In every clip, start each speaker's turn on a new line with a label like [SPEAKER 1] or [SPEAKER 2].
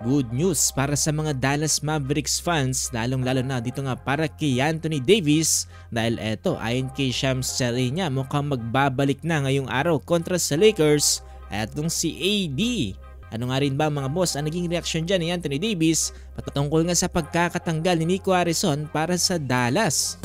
[SPEAKER 1] Good news para sa mga Dallas Mavericks fans, lalong-lalo na dito nga para kay Anthony Davis dahil eto ayon kay Shams Charania mukhang magbabalik na ngayong araw kontra sa Lakers etong si AD. Ano nga rin ba mga boss ang naging reaksyon dyan ni Anthony Davis patungkol nga sa pagkakatanggal ni Nico Harrison para sa Dallas?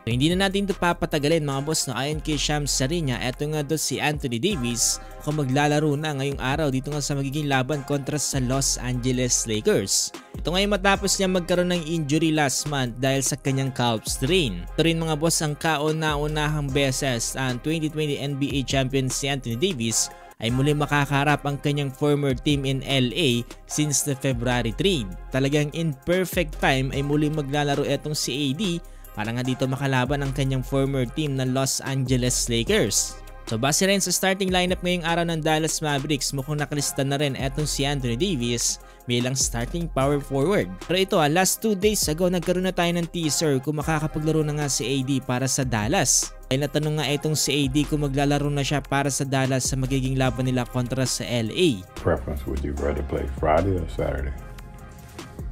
[SPEAKER 1] So, hindi na natin ito papatagalin mga boss na ayon kay Shams Charania, eto nga doon si Anthony Davis kung maglalaro na ngayong araw dito nga sa magiging laban kontra sa Los Angeles Lakers. Ito ngayon matapos niya magkaroon ng injury last month dahil sa kanyang calf strain. Ito rin mga boss ang kauna-unahang beses ang 2020 NBA champion si Anthony Davis ay muli makakaharap ang kanyang former team in LA since the February trade. Talagang in perfect time ay muli maglalaro etong si AD para nga dito makalaban ang kanyang former team na Los Angeles Lakers. So base rin sa starting lineup ngayong araw ng Dallas Mavericks, mukhang nakalista na rin etong si Anthony Davis bilang starting power forward. Pero ito last 2 days ago nagkaroon na tayo ng teaser kung makakapaglaro na nga si AD para sa Dallas. Ay natanong nga itong si AD kung maglalaro na siya para sa Dallas sa magiging laban nila kontra sa LA.
[SPEAKER 2] Preference, would you rather play Friday or Saturday?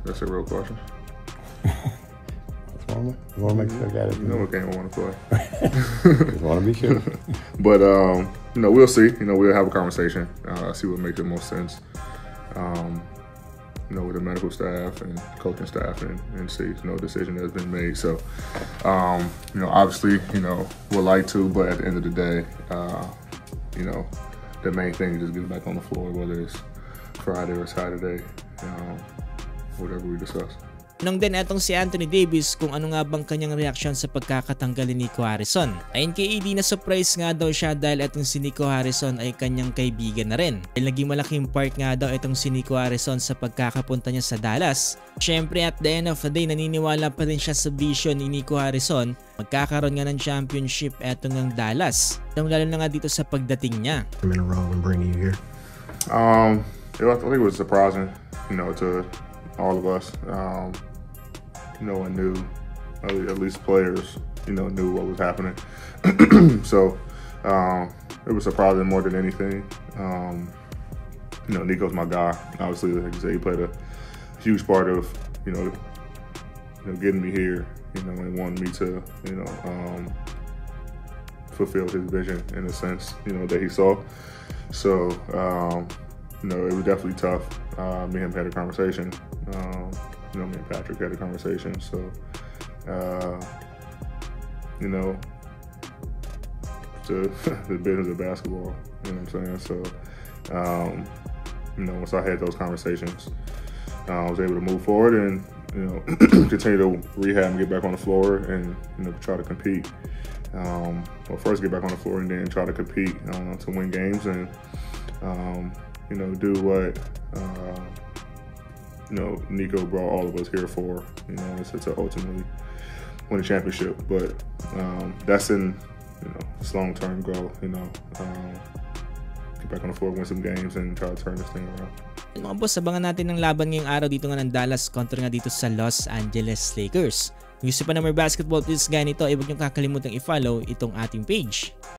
[SPEAKER 3] That's a real question.
[SPEAKER 2] You want to make sure I got it?
[SPEAKER 3] You know what game I want to play.
[SPEAKER 2] Just want to be sure.
[SPEAKER 3] But, you know, we'll see. You know, we'll have a conversation, see what makes the most sense, you know, with the medical staff and coaching staff and see. No decision has been made. So, you know, obviously, you know, we'd like to, but at the end of the day, you know, the main thing is just getting back on the floor, whether it's Friday or Saturday, whatever we discuss.
[SPEAKER 1] Nang din etong si Anthony Davis kung ano nga bang kanyang reaksyon sa pagkakatanggal ni Nico Harrison. Ayon kay AD na surprise nga daw siya dahil etong si Nico Harrison ay kanyang kaibigan na rin. Dahil naging malaking part nga daw etong si Nico Harrison sa pagkakapunta niya sa Dallas. Siyempre at the end of the day naniniwala pa rin siya sa vision ni Nico Harrison. Magkakaroon nga ng championship etong ng Dallas. Lalo na nga dito sa pagdating niya.
[SPEAKER 4] I'm in a row and bringing you here.
[SPEAKER 3] I think it was surprising, you know, to all of us. No one knew, at least players, you know, knew what was happening. So it was surprising more than anything. You know, Nico's my guy. Obviously, like you said, he played a huge part of, you know, getting me here, you know, and wanting me to, you know, fulfill his vision in a sense, you know, that he saw. So, you know, it was definitely tough. Me and him had a conversation. You know, me and Patrick had a conversation. So, you know, the business of basketball, you know what I'm saying? So, you know, once I had those conversations, I was able to move forward and, you know, continue to rehab and get back on the floor and, you know, try to compete. Well, first get back on the floor and then try to compete to win games and, you know, do what, you know, Nico brought all of us here for, you know, it's to ultimately win a championship. But that's in, you know, it's long-term goal, you know, get back on the floor, win some games, and try to turn this thing around.
[SPEAKER 1] Mga boss, abangan natin ng laban ngayong araw dito nga ng Dallas kontra nga dito sa Los Angeles Lakers. Kung gusto pa na more basketball please ganito, ay huwag niyong kakalimutang i-follow itong ating page.